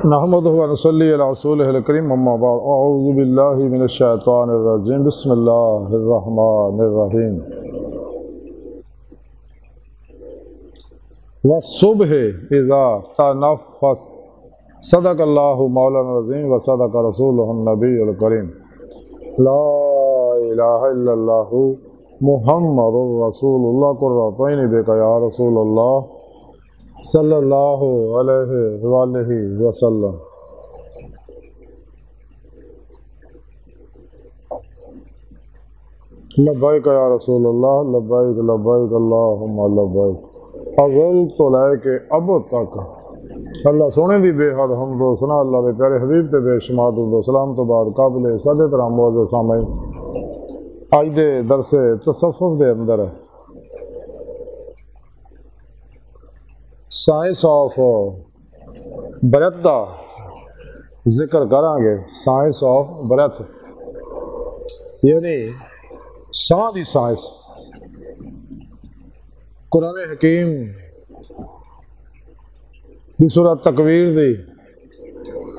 نحمدہ و نصلی علی رسولہ الکریم اما بعد اعوذ باللہ من الشیطان الرجیم بسم اللہ الرحمن الرحیم والصبح اذا تنفس صدق اللہ مولانا العظیم و صدق رسولہ النبی الکریم لا الہ الا اللہ محمد رسول اللہ قرۃ عین بک یا رسول اللہ صلی اللہ علیہ وآلہ وسلم۔ لبیک یا رسول اللہ، لبیک لبیک اللہم لبیک۔ ازل تو لے کے اب تک اللہ سونے دی بے حد حمد و ثنا اللہ دے پیارے حبیب تے بے شمار درود و سلام تو بعد قابل صد احترام معزز سامعین، آج دے درس تصوف دے اندر سائنس آف بریتھ دا ذکر کریں گے۔ سائنس آف بریتھ یعنی ساں دی سائنس۔ قرآن حکیم دی سورۃ تکویر دی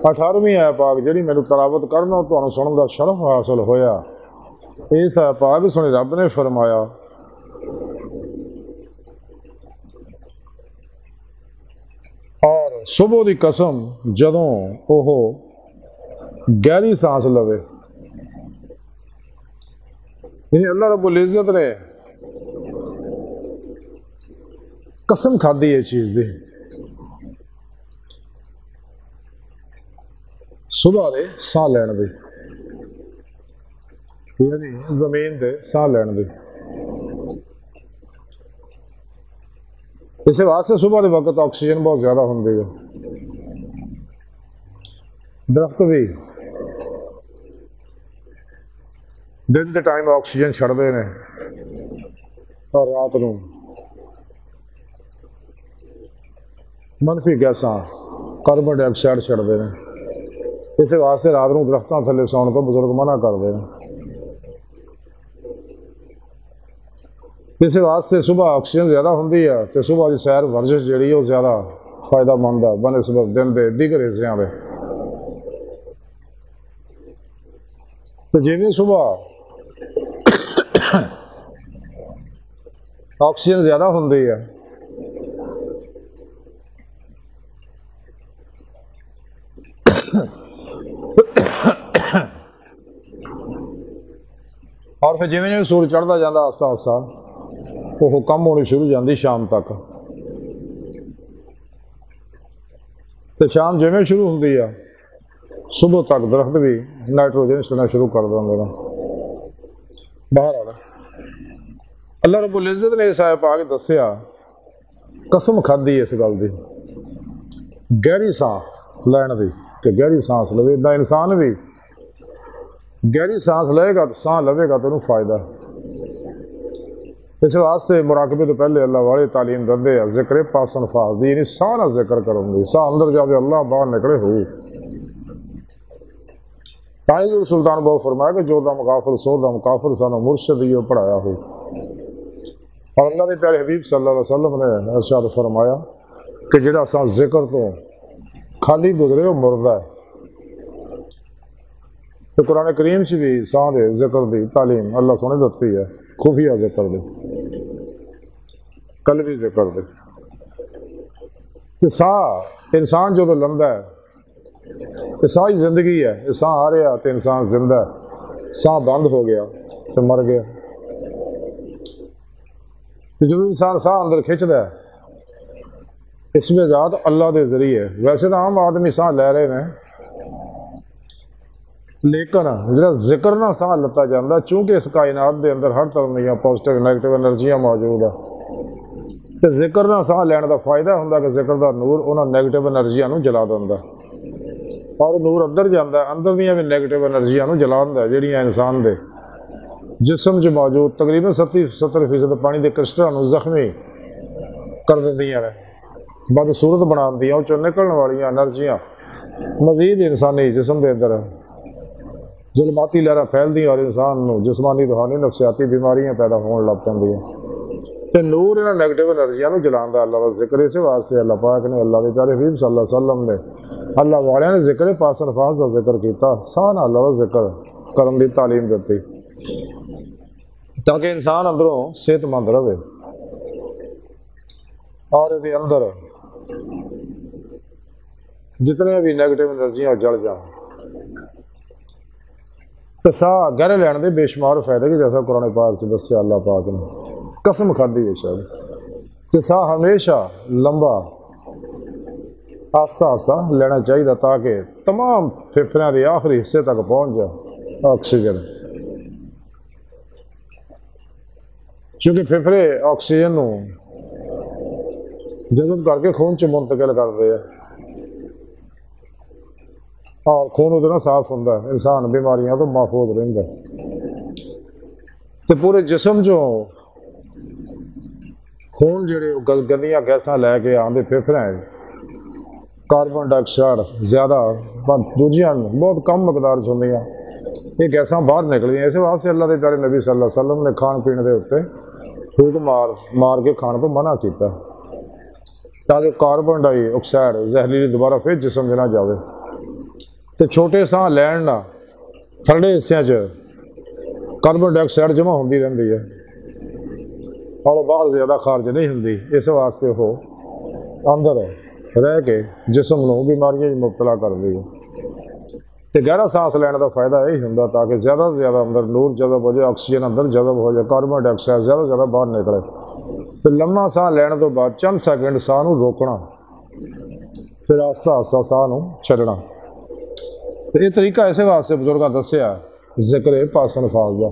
18ویں آیت پاک جڑی میرے تلاوت کرنا تمہیں سنن دا شرف حاصل ہویا، اس آیت پاک سنے رب نے فرمایا اور صبح دی قسم جدوں وہ گہری سانس لوے، یعنی اللہ رب العزت نے قسم کھادی ہے چیز دی، صبح دے ساہ لین دی، یعنی زمین دے ساہ لین دی۔ اس واسطے صبح کے وقت آکسیجن بہت زیادہ ہوتی ہے، درخت بھی دن کے ٹائم آکسیجن چھڑتے ہیں اور رات کو منفی گیساں کاربن ڈائی آکسائڈ چھڑتے ہیں۔ اس واسطے رات کو درختوں تھلے سون کو بزرگ منع کرتے ہیں۔ اس واسطے صبح آکسیجن زیادہ ہوتی ہے تو صبح کی سیر ورزش جہی ہے وہ زیادہ فائدہ مند ہے بنسبت دن کے دیگر حصوں کے۔ تو جی صبح آکسیجن زیادہ ہوتی ہے اور پھر جی سورج چڑھتا جاتا آہستہ آہستہ وہ کم ہونی شروع جاتی شام تک، تو شام جیویں شروع ہوتی ہے صبح تک درخت بھی نائٹروجن چڑھنا شروع کر دیں۔ باہر آ اللہ رب العزت نے اس آیت پاک دسیا، قسم کھادی اس گل کی گہری سانس لین دی کہ گہری سانس لوے۔ ادا انسان بھی گہری سانس لے گا تو سانس لوے گا تو انہوں فائدہ ہے۔ اس واسطے مراقبے تو پہلے اللہ والی تعلیم دے ذکر پاسن فاس دی، یعنی ساہ نہ ذکر کروں گی، ساہ اندر جاوے اللہ باہر نکلے ہو۔ تائیں سلطان بہو فرمایا کہ جو دم غافل سو دم کافر سانو مرشد ہی پڑھایا ہو۔ اور اللہ کے پیارے حبیب صلی اللہ علیہ وسلم نے ارشاد فرمایا کہ جڑا سا ذکر تو خالی گزرے وہ مردہ ہے۔ تو قرآن کریم چ بھی ساہ دے ذکر دی تعلیم اللہ سونے دتی ہے، خفیہ ذکر دے، قلبی ذکر دے۔ تو ساہ انسان جو لندا ہے یہ ساہ ہی زندگی ہے، یہ ساہ آ رہا تو انسان زندہ ہے، ساہ بند ہو گیا تو مر گیا۔ تو جو انسان ساہ اندر کھچتا ہے اس میں ذات اللہ دے ذریعے، ویسے تو عام آدمی ساہ لے رہے ہیں لیکن جڑا ذکر نہ ساہ لتا جاتا، چونکہ اس کائنات دے اندر ہر طرح دیا پازیٹیو نیگیٹو انرجیاں موجود ہے، تو ذکر نہ ساہ لین کا فائدہ ہوتا کہ ذکر دا نور انہاں نیگیٹو انرجیاں جلا دینا، اور نور اندر جاتا ہے، اندر دیا بھی نیگیٹو انرجیاں جلا دینا جہاں انسان دے جسم چ موجود تقریباً 70% پانی کے کرسٹل زخمی کر دیا نے، بدصورت بنا دیا، وہ نکلنے والی انرجیاں مزید انسانی جسم کے اندر ظلماتی لہریں پھیل دی اور انسان نو جسمانی روحانی نفسیاتی بیماریاں پیدا ہونے لگ پہ۔ تے نور انہاں نیگیٹو انرجیاں نو جلان دا اللہ دا ذکر، اس واسطے اللہ پاک نے اللہ دے پیارے حبیب صلی اللہ علیہ وسلم نے اللہ والے نے ذکر پاس الفاظ کا ذکر کیتا، ساہ نال اللہ کا ذکر کرن دی تعلیم دیتی تاکہ انسان اندروں صحت مند رہے اور یہ اندر جتنے بھی نیگیٹو انرجیاں جل جان۔ تو ساہ گہرے لین دے بے شمار فائدے کہ جیسا قرآن پاک سے دسیا اللہ پاک نے، قسم کھادی ہے شاید کہ ساہ ہمیشہ لمبا آہستہ آہستہ لینا چاہیے تاکہ تمام پھیپھڑیاں کے آخری حصے تک پہنچ جائے آکسیجن، چونکہ پھیپھڑے آکسیجن نو جذب کر کے خون چ منتقل کرتے ہیں اور خون ادھر صاف ہوں، انسان بیماریاں تو محفوظ رہتا تو پورے جسم چوں خون جڑے گندیاں گیساں لے کے آتے پھیپھڑے کاربن ڈائی آکسائڈ زیادہ دوجیاں بہت کم مقدار چندیاں یہ گیساں باہر نکلدیاں۔ اس واسطے اللہ کے پیارے نبی صلی اللہ علیہ وسلم نے کھان پینے کے اتنے پھوک مار کے کھان تو منع کیتا تاکہ کاربن ڈائی آکسائڈ زہریلی دوبارہ پھر جسم میں نہ جاوے۔ تو چھوٹے ساہ لین نہ تھرڈے حصے کاربن ڈائی آکسائڈ جمع ہوتی رہتی ہے اور باہر زیادہ خارج نہیں ہوتی، اس واسطے وہ اندر رہ کے جسم نو بیماریاں مبتلا کر دی ہے۔ تو گہرا سانس لینے کا فائدہ یہی ہوں تاکہ زیادہ سے زیادہ اندر نور جذب ہو جائے، آکسیجن اندر جذب ہو جائے، کاربن ڈائی آکسائڈ زیادہ سے زیادہ باہر نکلے۔ تو لمبا ساہ لینے تو بعد چند سیکنڈ ساہ نو روکنا، پھر آہستہ آہستہ ساہ نو چھڈنا۔ تو یہ طریقہ اسے واسطے بزرگاں دسیا ذکر پاس الفاظ کا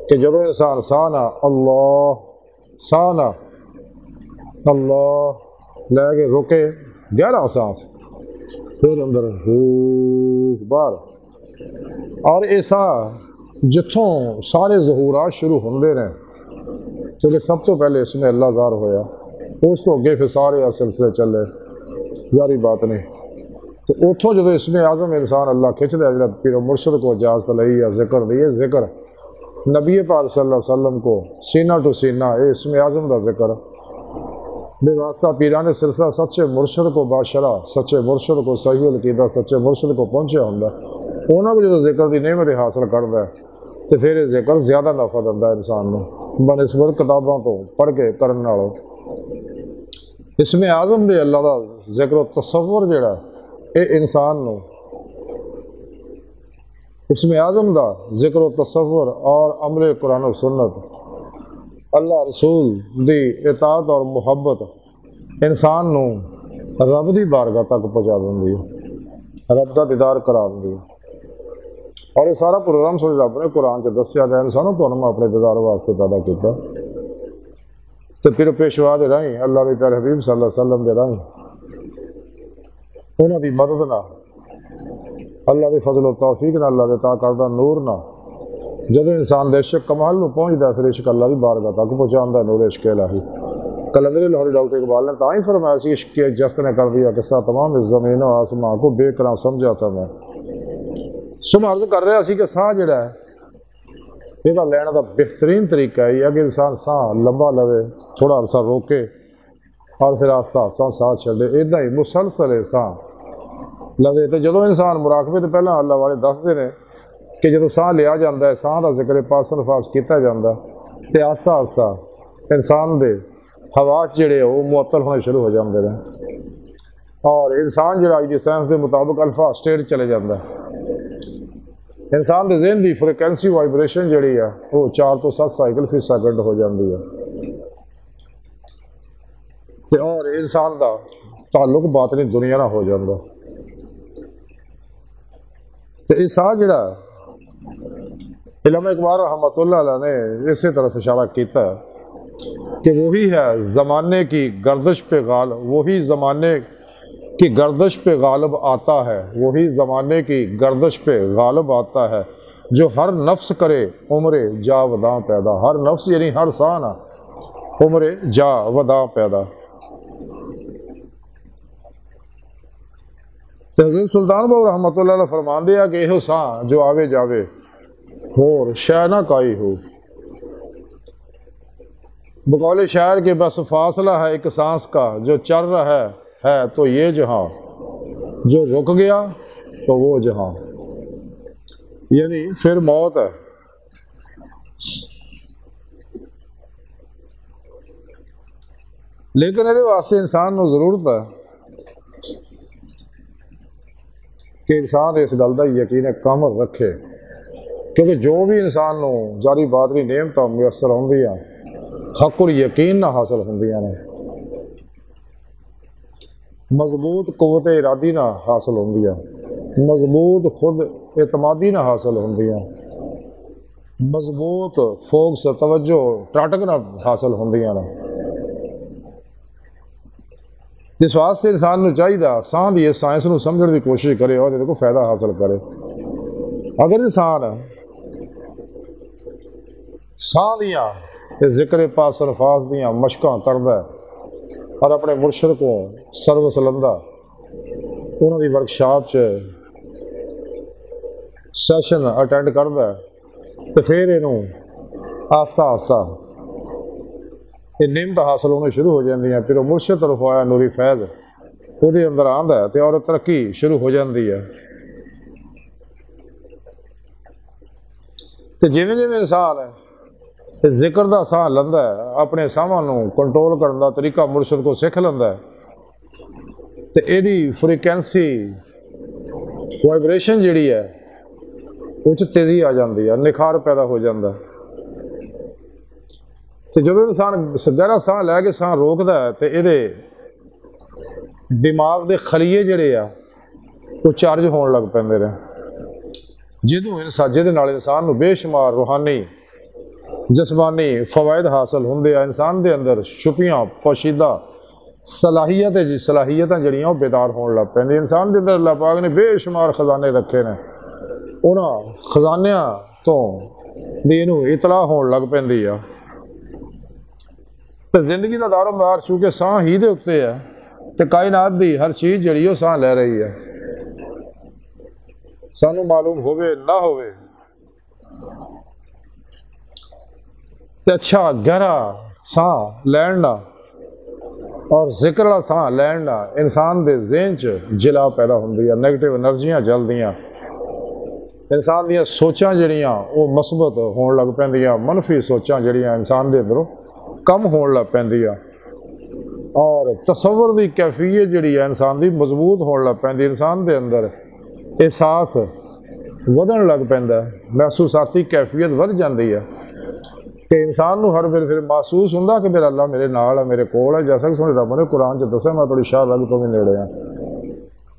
کہ جب انسان ساہ نہ اللہ ساہ نہ اللہ لے کے روکے گہرا سانس، پھر اندر باہر، اور یہ ساہ جتوں سارے ظہورات شروع ہوندے نے کیونکہ سب تو پہلے اس میں اللہ ظاہر ہویا، اس تو اگے پھر سارے سلسلے چلے، ظاہری بات نہیں۔ تو اتوں جب اس میں اعظم انسان اللہ کھچ دیا جب پیر و مرشد کو اجازت لئی یا ذکر دی، یہ ذکر نبی پاک صلی اللہ علیہ وسلم کو سینہ ٹو سینہ یہ اس میں اعظم کا ذکر بے واسطہ پیران سلسلہ سچے مرشد کو باشرہ، سچے مرشد کو صحیح العقیدہ، سچے مرشد کو پہنچیا ہوں، انہوں کو جو ذکر دی نعمت حاصل کرتا ہے تو پھر یہ ذکر زیادہ نفع دیتا ہے انسان کو بنسبت کتابوں تو پڑھ کے کرنے والوں۔ اس میں اعظم دے اللہ کا ذکر و تصور جڑا اے انسان نو اس میں اعظم دا ذکر و تصور اور عمل قرآن و سنت اللہ رسول دی اطاعت اور محبت انسان نو رب دی بارگاہ تک پہنچا دیندی ہے، رب دا دیدار کرا دیندی ہے۔ اور یہ سارا پروگرام سوچ رب نے قرآن سے دسیا گیا انسانوں تو ہم اپنے دیدار واسطے پیدا کیتا، تو پھر پیشوا دے رہیں اللہ کے پیارے حبیب صلی اللہ علیہ وسلم دے رہیں انہوں دی مدد نہ اللہ کے فضل و توفیق نہ اللہ کے عطا کردہ نور نہ جب انسان دے عشق کمال نو پہنچتا ہے پھر عشق اللہ کی بارگاہ تک پہنچاتا ہے نور عشق الہی۔ کلندری لاہوری ڈاکٹر اقبال نے تاں ہی فرمایا سی عشق کی جست نے کر دیا قصہ تمام اس زمین و آسمان کو بے قرار سمجھا تھا میں۔ سم عرض کر رہا سی کہ ساہ جڑا ہے یہ لینے کا بہترین طریقہ ہے یہ کہ انسان ساہ لمبا لوے، تھوڑا عرصہ روکے اور پھر آہستہ آہستہ ساہ چھڈے، ادھا ہی مسلسل ساہ لوے۔ تو جدو انسان مراقبے تو پہلے اللہ والے دستے ہیں کہ جدو ساہ لیا جاتا ہے ساہ کا ذکر پاس الفاظ کیتا جاتا ہے تو آہستہ آہستہ انسان دے حواس جڑے وہ معطل ہونے شروع ہو جاتے ہیں اور انسان جڑا اج دی سائنس کے مطابق الفا اسٹیٹ چلے جاتا ہے۔ انسان دے ذہن دی فریکوینسی وائبریشن جڑی ہے وہ 4 تو 7 سائیکل فی سیکنڈ ہو جاتی ہے اور انسان دا تعلق باطنی دنیا نہ ہو جاتا۔ تو یہ ساہ جڑا علامہ اقبال رحمۃ اللہ علیہ نے اسی طرف اشارہ کیتا ہے کہ وہی ہے زمانے کی گردش پہ غالب، وہی زمانے کی گردش پہ غالب آتا ہے، وہی زمانے کی گردش پہ غالب آتا ہے جو ہر نفس کرے عمر جا وداں پیدا، ہر نفس یعنی ہر ساہ نہ عمر جا وداں پیدا۔ حضرت سلطان بابو رحمۃ اللہ علیہ فرمان دیا کہ یہ ساں جو آوے جاوے اور شے نہ کائی ہو، بقول شاعر کے بس فاصلہ ہے ایک سانس کا جو چل رہا ہے تو یہ جہاں، جو رک گیا تو وہ جہاں، یعنی پھر موت ہے۔ لیکن یہ واسطے انسان کو ضرورت ہے کہ انسان اس گل کا یقین کامل رکھے، کیونکہ جو بھی انسان کو جاری بادری نعمت میسر آدی حق اور یقین نہ حاصل ہوندیاں نے، مضبوط قوت ارادی نہ حاصل ہوندیاں، مضبوط خود اعتمادی نہ حاصل ہوندیاں، مضبوط فوکس توجہ ٹاٹک نہ حاصل ہوندیاں نے۔ جس واسطے انسان کو چاہیے ساہ کی اس سائنس کو سمجھنے کی کوشش کرے اور یہ کو فائدہ حاصل کرے۔ اگر انسان ساہ دیاں ذکر پاس الفاظ دیاں مشقاں کردا ہے اور اپنے مرشد کو سروس لندا، انہوں دی ورکشاپ سیشن اٹینڈ کردا ہے، تو پھر یہ آہستہ آہستہ یہ نعمت حاصل ہونے شروع ہو جاتی ہیں۔ پھر وہ مرشد طرف آیا نوری فیض وہ اندر آندا ہے تو اور ترقی شروع ہو جاتی ہے۔ تو جویں جویں انسان ہے ذکر دا ساہ لیندا ہے، اپنے ساواں نوں کنٹرول کرن دا طریقہ مرشد کو سکھ لیندا ہے، تو یہ فریکوینسی وائبریشن جڑی ہے وہ تیزی آ جاتی ہے، نکھار پیدا ہو جاتا ہے۔ تو جب انسان گہرا ساہ لے کے ساہ روکتا ہے تو یہ دماغ کے خلیے جڑے آ وہ چارج ہون لگ پیندے نے، جہد نال انسان نوں بے شمار روحانی جسمانی فوائد حاصل ہوندے، انسان دے اندر چھپیاں پوشیدہ صلاحیتاں جڑیاں وہ بیدار ہون لگ پیندی۔ انسان دے اندر اللہ پاک نے بے شمار خزانے رکھے نے، انہاں خزانیاں تو بھی انہوں اطلاع ہون لگ پیندی ہے۔ تو زندگی کا دار و مدار چونکہ ساہ ہی دے اتنے ہے، تو کائنات دی ہر چیز جڑی وہ ساہ لے رہی ہے، سانو معلوم ہوئے نہ ہوئے۔ تو اچھا گہرا ساہ لیننا اور ذکر والا ساہ لیننا انسان دے ذہن جلا پیدا ہوندی ہے، نیگیٹو انرجیاں جلدیاں، انسان دیاں سوچاں جڑیاں وہ مثبت ہون لگ پیندیاں، منفی سوچاں جڑیاں انسان دے اندروں کم ہون لگ پیندی ہے، اور تصور دی کیفیت جڑی ہے انسان دی مضبوط ہون لگ پیندی، انسان دے اندر احساس ودن لگ پیندا ہے، محسوساتی کیفیت ود جاندی ہے کہ انسان نو ہر ویلے پھر محسوس ہوندا کہ میرا اللہ میرے نال ہے، میرے کول ہے، جیسا کہ سونے رب نے قرآن چ دسیا میں تھوڑی شاہ رگ تو بھی نیڑے ہاں۔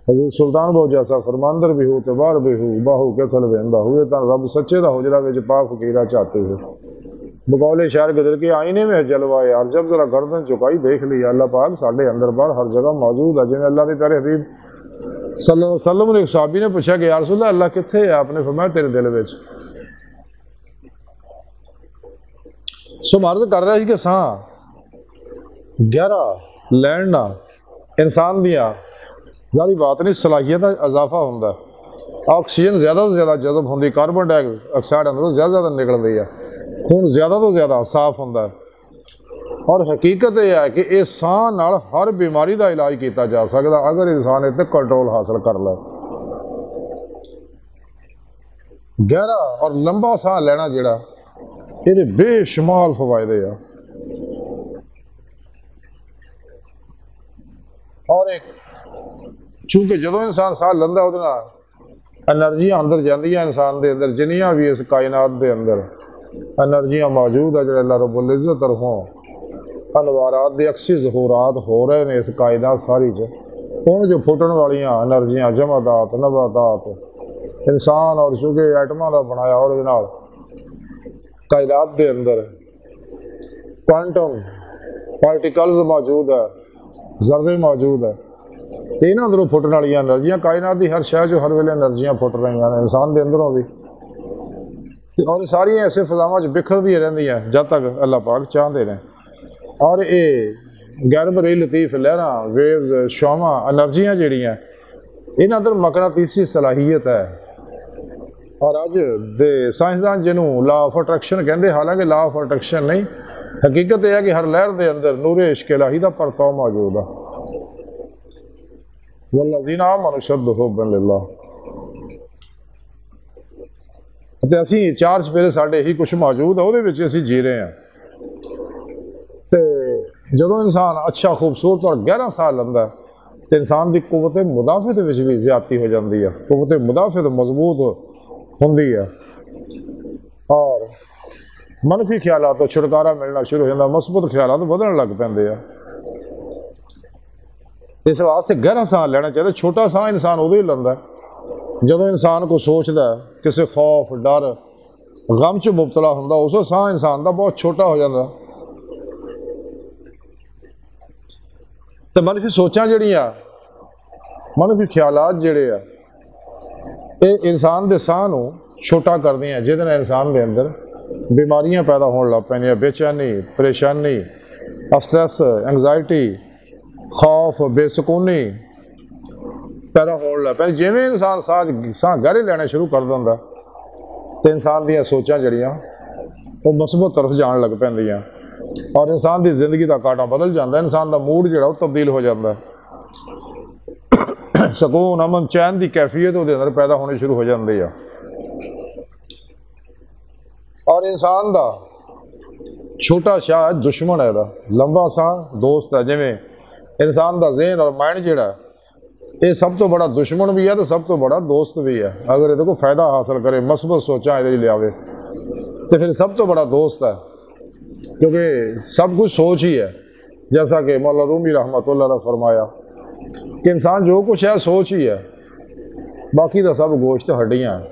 حضور سلطان بہو جیسا فرماندر بھی ہو تو بار بھی ہو، باہو کے تھل ویندا ہوئے تن رب سچے دا حجرہ وچ پاک فقیرہ چاہتے ہو، بقول شاعر گدر کے آئینے میں جلوہ یار، جب ذرا گردن چکائی دیکھ لیا اللہ پاک ساڈے اندر باہر ہر جگہ موجود ہے۔ جنہیں اللہ کے پیارے حبیب صلی اللہ علیہ وسلم نے ایک صحابی نے پوچھا کہ یا رسول اللہ کتنے ہے؟ آپ نے فرمایا تیرے دل وچ۔ سو عرض کر رہا ہے کہ ساں گہرا لیننا انسان دیا ظاہری بات نہیں، صلاحیت کا اضافہ ہوتا ہے، آکسیجن زیادہ تو زیادہ جذب ہوتی، کاربن ڈائی آکسائڈ اندروں زیادہ زیادہ نکلتی ہے، خون زیادہ تو زیادہ صاف ہوتا ہے، اور حقیقت یہ ہے کہ اس ساہ نال ہر بیماری کا علاج کیتا جا سکتا اگر انسان اس تے کنٹرول حاصل کر لے۔ گہرا اور لمبا ساہ لینا جڑا یہ بے شمار فوائد ہے، اور ایک چونکہ جدو انسان ساہ لیندا وہ انرجیاں اندر جاندیاں انسان دے اندر، جنیاں بھی اس کائنات دے اندر انرجیاں موجود ہے جڑے اللہ رب العزت طرفوں انوارات دے اکسی ظہورات ہو رہے ہیں اس کائنات ساری ان جو پھٹن والیاں انرجیاں جمادات نباتات انسان اور چونکہ ایٹماں کا بنایا اور کائنات دے اندر کوانٹم پارٹیکلز موجود ہے، ذرے موجود ہے، یہاں اندروں پھٹن والی انرجیاں کائنات دی ہر شے جو ہر ویلے انرجیاں پھٹ رہی ہیں انسان دے اندروں بھی، اور ساری ایسے فضاواں بکھردی رہندی ہیں جب تک اللہ پاک چاہتے ہیں، اور یہ غیر بری لطیف لہراں ویوز شعاواں انرجیاں جڑیاں یہاں اندر مقناطیسی صلاحیت ہے، اور اج دے سائنسدان جنوں لا آف اٹریکشن کہندے، حالانکہ لا آف اٹریکشن نہیں، حقیقت یہ ہے کہ ہر لہر دے اندر نور عشق الہی دا پرتاؤ موجود ہے، والذین آمنوا اشد حبا للہ. تے اسی چار سپیرے ساڈے ہی کچھ موجود ہے، وہ اسی جی رہے ہیں. تے جدوں انسان اچھا خوبصورت اور گہرا سا لیندا ہے تے انسان دی قوت مدافعت وچ بھی زیادتی ہو جاندی ہے، قوت مدافعت مضبوط ہوندی ہے، اور منفی خیالات تو چھٹکارا ملنا شروع ہو جاتا، مثبت خیالات بدلن لگ پیندے ہیں. اس واسطے گہرا سانس لینا چاہیے. چھوٹا سانس انسان ادو ہی لیندا ہے جدوں انسان کو سوچدا ہے، کسی خوف ڈر غم چ مبتلا ہوندا، اس سانس انسان دا بہت چھوٹا ہو جاتا. تے منفی سوچاں جڑیاں، منفی خیالات جڑے آ، یہ انسان دے ساہ نو چھوٹا کردی ہیں، جہدے نال انسان دے اندر بیماریاں پیدا ہون لگ پیندیاں، بے چینی، پریشانی، اسٹریس، انگزائٹی، خوف، بے سکونی پیدا ہون لگ پہ. جویں انسان ساہ گہرے لینے شروع کر دیندا تے انسان دیاں سوچاں جڑیاں وہ مثبت طرف جان لگ پیندیاں، اور انسان دی زندگی دا کاٹا بدل جاندا ہے. انسان دا موڈ جڑا وہ تبدیل ہو جاندا ہے، سکون، امن، چین دی کیفیت وہ اندر پیدا ہونے شروع ہو جاندی ہے. اور انسان دا چھوٹا شاہ دشمن ہے، دا لمبا سا دوست ہے. جویں انسان دا ذہن اور مائنڈ جڑا ہے یہ سب تو بڑا دشمن بھی ہے تو سب تو بڑا دوست بھی ہے. اگر یہ کو فائدہ حاصل کرے، مثبت سوچاں یہ لے آوے تو پھر سب تو بڑا دوست ہے، کیونکہ سب کچھ سوچ ہی ہے. جیسا کہ مولانا رومی رحمۃ اللہ علیہ فرمایا کہ انسان جو کچھ ہے سوچ ہی ہے، باقی دا سب گوشت ہڈیاں ہیں.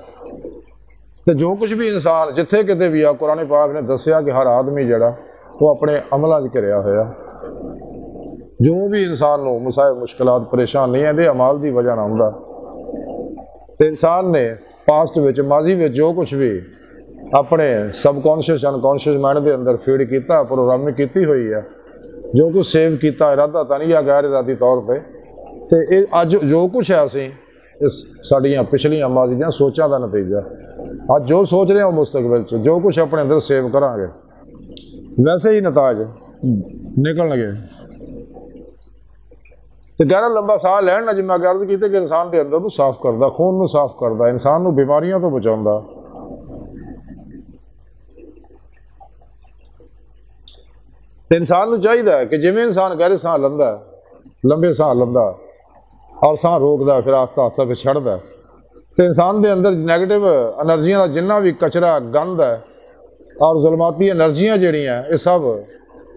تو جو کچھ بھی انسان جتھے کتے بھی آ، قرآن پاک نے دسیا کہ ہر آدمی جڑا وہ اپنے عملوں وچ کریا ہوا. جو بھی انسان نو مصائب مشکلات پریشان نہیں ہے اعمال دی وجہ نہ ہوندا. تے انسان نے پاسٹ وچ، ماضی وچ جو کچھ بھی اپنے سب کانشیس انکانشیس مائنڈ دے اندر فیڈ کیتا، پروگرامنگ کیتی ہوئی ہے، جو کچھ سیو کیتا ارادہ تانی یا غیر ارادی طور پہ، تے اج جو کچھ ہے اسی اس ساڈیاں پچھلیاں ماضی دیاں سوچاں دا نتیجہ. اج جو سوچ رہے ہیں مستقبل چ جو کچھ اپنے اندر سیو کران گے ویسے ہی نتائج نکلن گے. تو گہرا لمبا ساہ لین جی میں عرض کیتے کہ انسان دے اندر صاف کردا، خون نو صاف کردا، انسان نو بیماریاں تو بچاوندا. تو انسان نو چاہیے کہ جویں انسان گہرے ساہ لیندا ہے، لمبے ساہ لیندا اور ساہ روکدا، پھر آہستہ آہستہ پھر چھڑدا، تو انسان دے اندر نیگیٹو انرجیاں کا جنہ بھی کچرا گند ہے اور ظلماتی انرجیاں جڑیاں یہ سب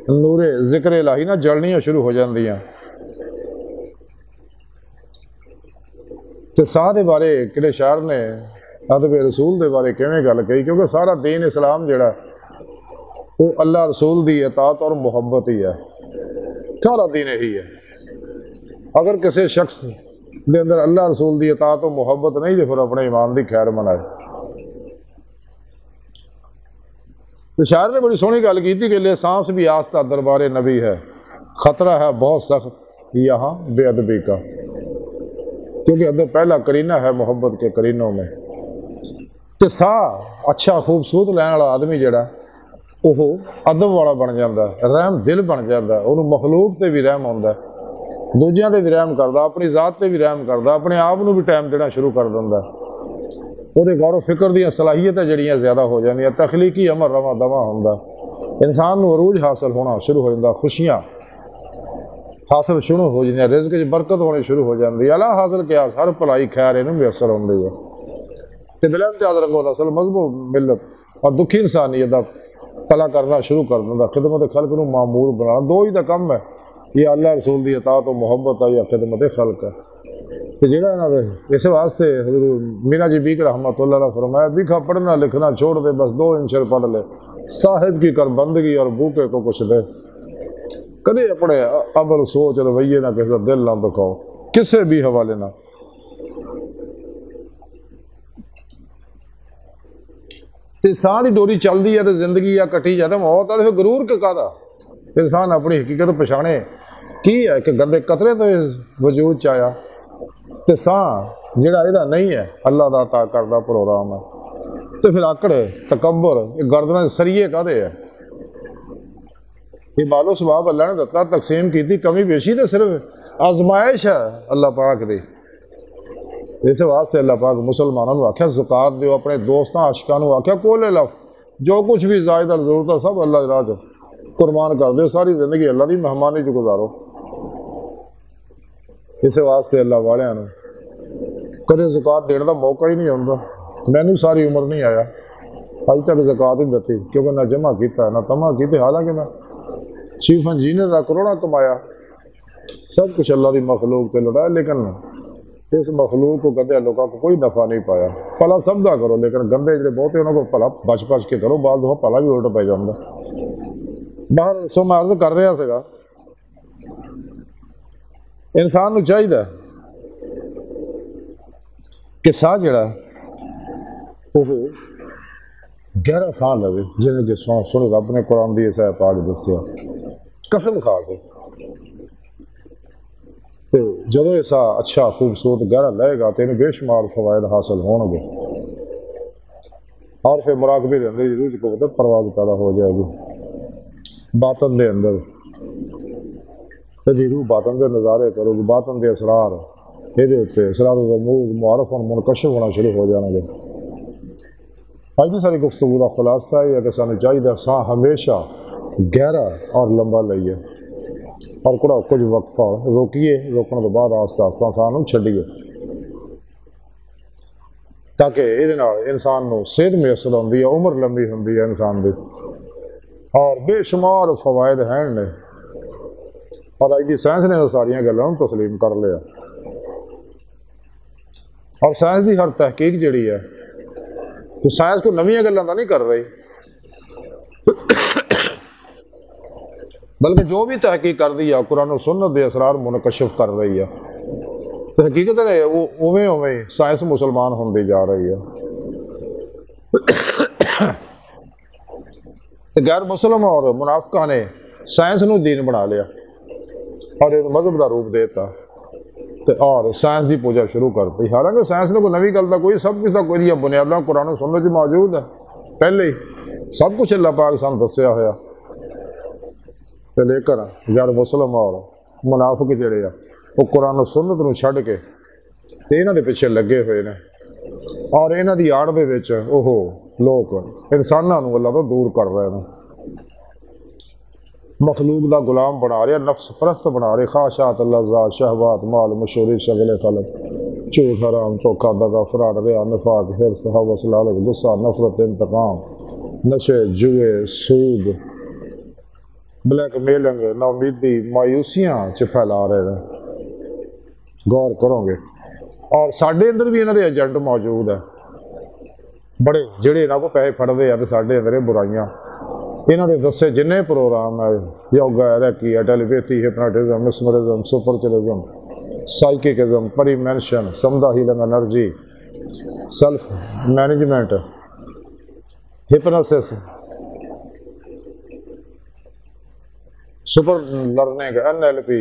نور ذکر الہی نہ جلنیاں شروع ہو جاندیاں. تو ساہ دے بارے کہڑے شاعر نے ادب رسول دے بارے کیویں گل کہی، کیونکہ سارا دین اسلام جڑا وہ اللہ رسول دی اطاعت اور محبت ہی ہے. سارا دین یہی ہے. اگر کسی شخص دے اندر اللہ رسول دی اطاعت و محبت نہیں تو پھر اپنے ایمان دی خیر منائے. تو شاعر نے بڑی سونی گل کی تھی کہ لے سانس بھی آستہ دربار نبی ہے، خطرہ ہے بہت سخت یہاں بے ادبی کا، کیونکہ ادب پہلا کرینہ ہے محبت کے کرینوں میں. تو ساہ اچھا خوبصورت لین والا آدمی جڑا وہ ادب والا بن جاتا ہے، رحم دل بن جاتا ہے، انہوں مخلوق سے بھی رحم آتا ہے، دوجیاں تے بھی رحم کردا، اپنی ذات تے بھی رحم کردا، اپنے آپ نو بھی ٹائم دینا شروع کر دیندا. وہ غور و فکر دیاں صلاحیتیں جڑیاں زیادہ ہو جاندیاں، تخلیقی عمل رواں دواں ہوندا، انسان نو عروج حاصل ہونا شروع ہو جاتا، خوشیاں حاصل شروع ہو جاندیاں، رزق وچ برکت ہونی شروع ہو جاندی، اعلیٰ حاصل کیا ہر بھلائی خیر انہوں میسر ہوندی ہے. تے بلا امتیاز رنگو نسل مذہب و ملت اور دکھی انسانیت دا بھلا کرنا شروع کر دیندا، خدمت خلق نو معمور بنانا. دو ہی دا کم ہے، یا اللہ رسول دی اطاعت و محبت ہے یا خدمت خلق ہے. تو جہاں انہوں نے اس واسطے حضور میرا جی بیک رحمۃ اللہ علیہ فرمایا بیکھا پڑھنا لکھنا چھوڑ دے، بس 2 انشر پڑھ لے، صاحب کی کر بندگی اور بھوکے کو کچھ دے. کدے اپنے عمل سوچ رویے نہ کسی دل نہ دکھاؤ کسے بھی حوالے نہ. تے ساہ دی ڈوری چلدی ہے تو زندگی یا کٹی جاتا موت ہے، پھر غرور کے کہدا انسان اپنی حقیقت پچھانے کی ہے کہ گندے قطرے تو وجود چایا. تے ساہ جڑا یہ نہیں ہے اللہ دا عطا کردہ پروگرام ہے. تو پھر آکڑ تکبر گردن سریے کہدے ہے، یہ مال و ثواب اللہ نے دتا تقسیم کی تھی، کمی بیشی تو صرف آزمائش ہے اللہ پاک دی. اس واسطے اللہ پاک مسلمانوں نے آخیا زکات دیو، اپنے دوستاں عاشقاں نو آخیا کولے لو جو کچھ بھی زائد ضرورت ہے سب اللہ دی راہ چ قربان کر دیو، ساری زندگی اللہ دی مہمانی چ گزارو. اس واسطے اللہ والوں نے کدے زکات دینے کا موقع ہی نہیں آتا. مینو ساری عمر نہیں آیا اج تک زکات ہی دتی، کیونکہ نہ جمع کیتا نہ تما کیتے. حالانکہ میں چیف انجینئر کا کروڑا کمایا، سب کچھ اللہ کی مخلوق سے لڑایا، لیکن اس مخلوق کو گندے لوگوں کو کوئی نفع نہیں پایا. بھلا سب کا کرو لیکن گندے جڑے بہتے انہوں کو بھلا بچ کے کرو، بعد دفعہ بھلا بھی الٹ پی جاتا. باہر سو میں عرض کر رہا سا انسان نو چاہیے کہ ساہ جڑا وہ گہرا ساہ لو، جنہیں کہ سن رب نے قرآن دی ایسا پاک دسیا قسم کھا کے جدو ایسا اچھا خوبصورت گہرا لے گا تو انہیں بے شمار فوائد حاصل ہون گے. اور پھر مراقبے دے اندر روح کو مطلب پرواز پیدا ہو جائے گی باطن دے اندر. روح باطن دے نظارے کرو گی، باطن دے اسرار یہ اسرار رموز معارف اور منکشف ہونا شروع ہو جانا گے. اج کی ساری گفتگو کا خلاصہ یہ ہے کہ سانو چاہیے ساہ ہمیشہ گہرا اور لمبا لئیے اور کچھ وقفہ روکیے، روکنے کے بعد آہستہ آہستہ ساہ چھڈیے تاکہ یہ انسان نو صحت میسر ہوتی ہے، عمر لمبی ہوتی ہے انسان کی، اور بے شمار فوائد ہیں نے. اور اج کی سائنس نے ساریا گلوں تسلیم کر لیا، اور سائنس کی ہر تحقیق جڑی ہے تو سائنس کو نویاں گلاں نہیں کر رہی، بلکہ جو بھی تحقیق کر دی ہے قرآن و سنت دے اسرار منکشف کر رہی ہے. تو حقیقت ہے اویں سائنس مسلمان ہوندی جا رہی ہے. غیر مسلم اور منافقہ نے سائنس نو دین بنا لیا اور ایک مذہب کا روپ دیتا اور سائنس کی پوجا شروع کرتی. حالانکہ سائنس نے کوئی نوی گل کا کوئی سب کچھ کا کوئی بنیاداں قرآن و سنت میں موجود ہے، پہلے ہی سب کچھ اللہ پاک سان دسیا ہوا. لے کر غیر مسلم اور منافق جڑے آ وہ قرآن و سنت نو چھڈ کے یہاں دے پیچھے لگے ہوئے نے، اور یہاں دی آڑ دے وچ وہ لوگ انساناں نو اللہ تو دور کر رہے ہیں، مخلوق دا غلام بنا رہے، نفس پرست بنا رہے، خواہشات لذات شہوات مال مشہوری شغل خلق، جھوٹ حرام دھوکہ دغا فراڈ ریا نفاق حرص ہوس لالچ غصہ نفرت انتقام نشے جوئے سود بلیک میلنگ ناامیدی مایوسیاں پھیلا رہے ہیں. غور کرو گے اور ساڈے اندر بھی انہاں دے ایجنٹ موجود ہے بڑے جڑے انہاں کو پیسے پھڑدے ہیں، ساڈے اندر برائیاں انہاں دے دسے جنے پروگرام ہے، یوگا ہے، ریکی ہے، telepathy, hypnotism, mesmerism, spiritualism, psychism, پری مینشن، سمدھا healing energy, self management, hypnosis, super learning, NLP،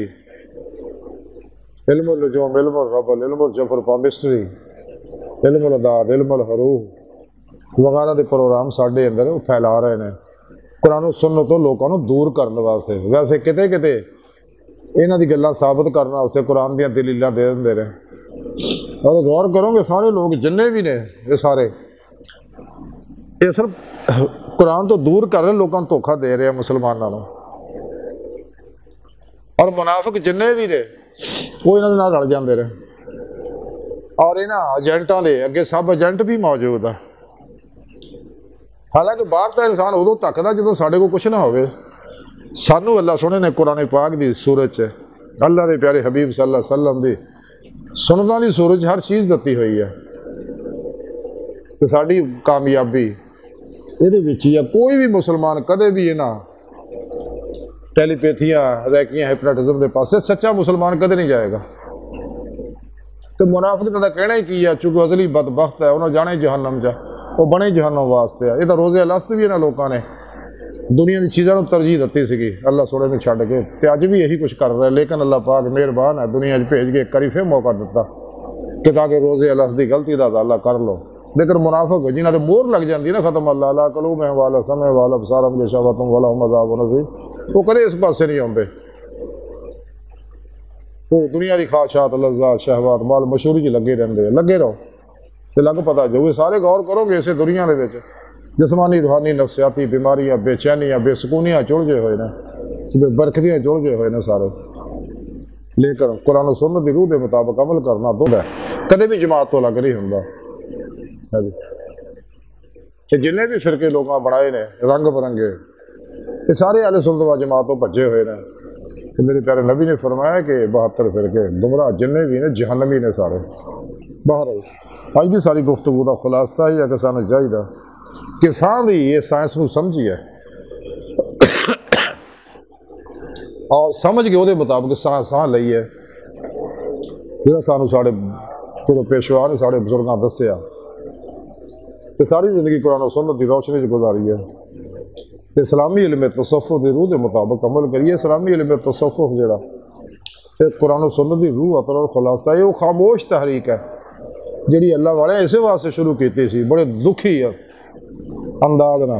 علم النجوم، علم الربل، علم الجفر پامسٹری، علم الاداد، علم الحروف وغیرہ دے پروگرام ساڈے اندر وہ پھیلا رہے ہیں قرآن و سنت تو لوگوں کو دور کرنے واسطے. ویسے کتے کتے یہاں دی گلاں ثابت کرنے واسطے قرآن دیاں دلیلاں دے دے رہے. اور غور کرو گے سارے لوگ جنے بھی نے یہ سارے یہ صرف قرآن تو دور کر رہے، لوگوں کو دھوکھا دے رہے ہیں مسلمانوں کو. اور منافق جنے بھی نے وہ یہاں دے نال رل جاندے رہے، اور یہاں ایجنٹاں دے اگے سب ایجنٹ بھی موجود ہے. حالانکہ باہر تو انسان ادو تکدا جدوں ساڈے کو کچھ نہ ہوئے. سانو اللہ سونے نے قرآن پاک دی سورت اللہ دے پیارے حبیب صلی اللہ علیہ وسلم دی سنتاں دی سورت ہر چیز دتی ہوئی ہے. تو ساری کامیابی یہ کوئی بھی مسلمان کدے بھی یہاں ٹیلیپیتھیاں ریکیاں ہپناٹزم دے پاسے سچا مسلمان کدے نہیں جائے گا. تو منافق کا کہنا ہی کی ہے، چونکہ ازلی بدبخت ہے انہوں جانے جہنم جا، وہ بنے جہنم واسطے. یہ تو روزے الست بھی انہوں لوگوں نے دنیا کی چیزوں ترجیح دیتی سی اللہ سونے میں چھڈ کے، تو اج بھی یہی کچھ کر رہے. لیکن اللہ پاک مہربان ہے، دنیا بھیج کے ایک کری پھر موقع دیتا کہ تاکہ روزے الست کی غلطی کا ازالہ کر لو. لیکن منافق جنہاں دے مور لگ جاندی نا ختم اللہ لا قلوبہم والا سمع والا ابصارہم غشاوۃ ولہم عذاب عظیم، وہ کدے اس پاسے نہیں آتے. وہ دنیا کی خواہشات لذات شہوات مال مشہوری چ لگے رہتے ہیں، لگے رہو تو لگ پتا جو سارے غور کرو گے اسے دنیا دے وچ جسمانی روحانی نفسیاتی بیماریاں بے چینیاں بے سکونیاں چڑھ گئے ہوئے نے، بے برکتیاں چڑھ گئے ہوئے نے سارے، لیکن قرآن و سنت دی روح دے مطابق عمل کرنا تو ہے کدے بھی جماعت تو الگ نہیں ہوندا۔ جنہیں بھی فرقے لوگاں بنائے نے رنگ برنگے یہ سارے اہل سنت و جماعت تو بھجے ہوئے نے۔ میرے پیارے نبی نے فرمایا کہ 72 فرقے گمراہ جنہیں بھی نے جہنمی نے سارے۔ باہر اج کی ساری گفتگو کا خلاصہ ہی ہے کہ سانو چاہیے کہ سانس دی یہ سائنس نو سمجھیے اور سمجھ کے وہ مطابق سانس لئیے جہاں سانو ساڑے پورے پیشوا نے ساڑے بزرگاں دسیا کہ ساری زندگی قرآن و سنت کی روشنی چ گزاری ہے۔ اسلامی علم تصوف دی روح دے مطابق عمل کریے۔ اسلامی علم تصوف جڑا قرآن و سنت دی روح اثر اور خلاصہ ہے، وہ خاموش تحریک ہے جڑی اللہ والے اسے واسطے شروع کیتی سی بڑے دکھی انداز نہ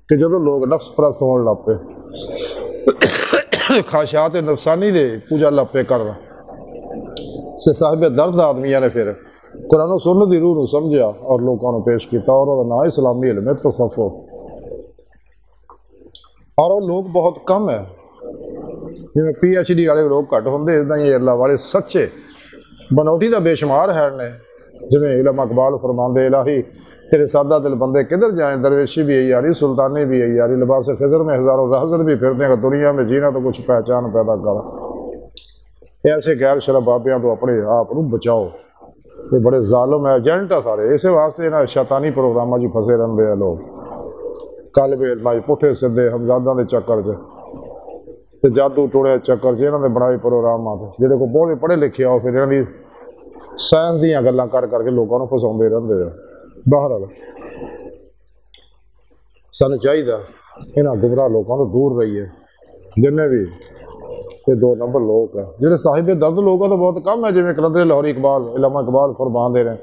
کہ جدو لوگ نفس پرست ہون لگ پے خواہشات نفسانی دے پوجا لگ پے کر سے صاحب درد آدمیاں نے پھر قرآن و سنت دی روح نو سمجھا اور لوگوں نے پیش کیتا اور وہ نام اسلامی علم تصوف۔ اور وہ لوگ بہت کم ہے جی پی ایچ ڈی والے لوگ گھٹ ہوں ادا ہی اللہ والے سچے بنوٹی کا بے شمار ہے نے جی علم اقبال فرماندے الہی تیرے سادہ دل بندے کدھر جائیں، درویشی بھی یہی آ رہی سلطانی بھی یہی آ رہی، لباس خضر میں ہزاروں رہزر بھی پھرتے ہیں، دنیا میں جینا تو کچھ پہچان پیدا کر۔ ایسے غیر شرابیاں تو اپنے آپ کو بچاؤ، یہ بڑے ظالم ایجنٹ ہے سارے، اسی واسطے نا شیطانی پروگراموں چ پھسے رہتے ہیں لوگ، کالب علم پٹھے سدھے ہمزاداں دے چکر چ جادو ٹوڑے چکر چ انہوں نے بنائے پروگرامات جہاں کو بہت پڑھے لکھے آؤ پھر انہوں کی سائنس دیا گلیں کر کے لوگوں کو فساؤندے رہتے ہیں۔ بہرحال سانو چاہیے یہاں گمراہ لوگوں تو دور رہیے، جن بھی یہ 2 نمبر لوگ ہیں جہاں صاحب درد لوگ تو بہت کم ہے، جی کلندر لاہوری اقبال علامہ اقبال فرمان دے رہے ہیں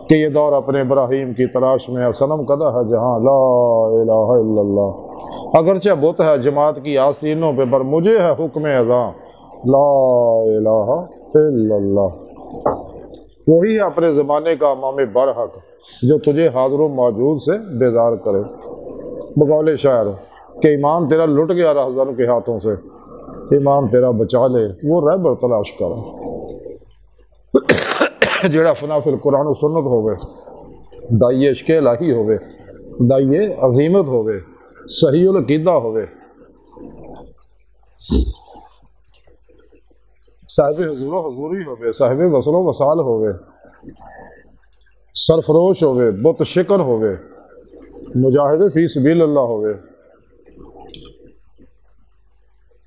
کہ یہ دور اپنے ابراہیم کی تلاش میں ہے، صنم کدہ ہے جہاں لا الہ الا اللہ، اگرچہ بت ہے جماعت کی آستینوں پہ پر مجھے ہے حکم اذاں لا الہ الا اللہ۔ وہی ہے اپنے زمانے کا امام برحق جو تجھے حاضر و موجود سے بیدار کرے، بقول شاعر کہ ایمان تیرا لٹ گیا رہزن کے ہاتھوں سے، ایمان تیرا بچا لے وہ رہبر تلاش کر، جیڑا فنا فی القرآن و سنت ہوئے، دائی عشق الہی ہوئے، دائی عظیمت ہوئے، صحیح العقیدہ ہوئے، صاحب حضور و حضوری ہوئے، صاحب وصل و وصال ہوئے، سرفروش ہوئے، بت شکر ہوئے، مجاہد فی سبیل اللہ ہوئے،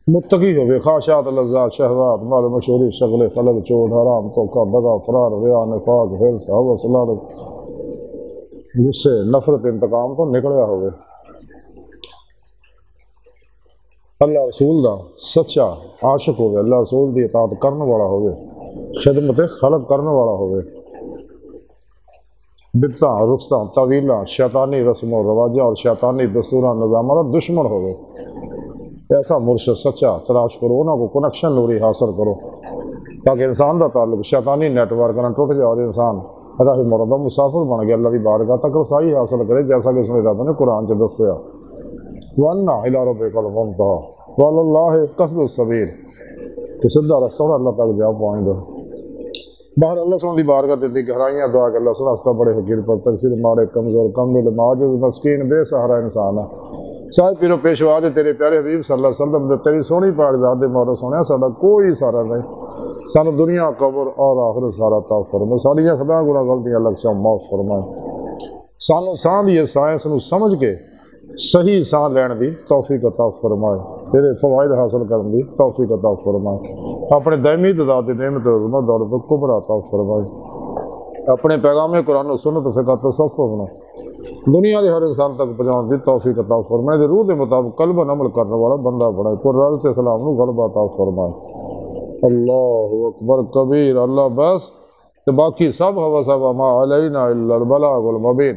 متقی ہوئے، خواہشات لذات شہوات مال مشہوری شغل خلق چوٹ حرام توقع دغا فرار ریا نفاق حرص ہوس لعنت غصے نفرت انتقام تو نکلیا ہوئے، اللہ رسول دا سچا عاشق ہوئے، اللہ رسول دی اطاعت کرنے والا ہوئے، خدمت خلق کرنے والا ہوئے، بدتاں رخصاں طویلاں شیطانی رسم و رواجاں اور شیطانی دستوراں نظاماں دا دشمن ہوئے، ایسا مرشد سچا تلاش کرو، انہوں کو کنیکشن نوری حاصل کرو تاکہ انسان دا تعلق شیطانی نیٹ ورک نہ ٹوٹ جائے اور انسان راہ مراد مسافر بن گیا، اللہ کی بارگاہ تک رسائی حاصل کرے، جیسا کہ اس نے رب نے قرآن چ دسیا وَأَنَّ إِلَىٰ رَبِّكَ الْمُنتَهَىٰ وَعَلَى اللَّهِ قَصْدُ السَّبِيلِ کہ سدھا رستہ اللہ تک جا پہنچ دو۔ باہر اللہ سن دی بارگاہ دل گہرائیاں دعا کہ اللہ سن راستہ بڑے حقیر پر تقصیر ماڑے کمزور کمبل معجز مسکین بے سہارا انسان ہے، شاید پیرو پیشوا دے تیرے پیارے حبیب صلی اللہ علیہ وسلم دے تیری سونی پاک ذات دے مورے سونے ساڈا کوئی سارا نہیں، سانو دنیا قبر اور آخرت سارا عطا فرمائے، ساڈیاں خطا گناہ غلطیاں لکشاں معاف فرمائے، سانو سان دی سائنس نو سمجھ کے صحیح سان لین دی توفیق عطا فرمائے، تیرے فوائد حاصل کرن دی توفیق عطا فرمائے، اپنے دائمی تعداد دی نعمت و عظمت دولت و کبر عطا فرمائے، اپنے پیغام قرآن و سنت فقہ تصوف بنا دنیا کے ہر انسان تک پہنچانے دی توفیق عطا فرمائے، دے روح دے مطابق قلب عمل کرنے والا بندہ بنائے، قرآن سے سلام نو غلبہ عطا فرمائے۔ اللہ اکبر کبیر، اللہ بس تو باقی سب ہوا سب ما علینا الا البلاغ المبین۔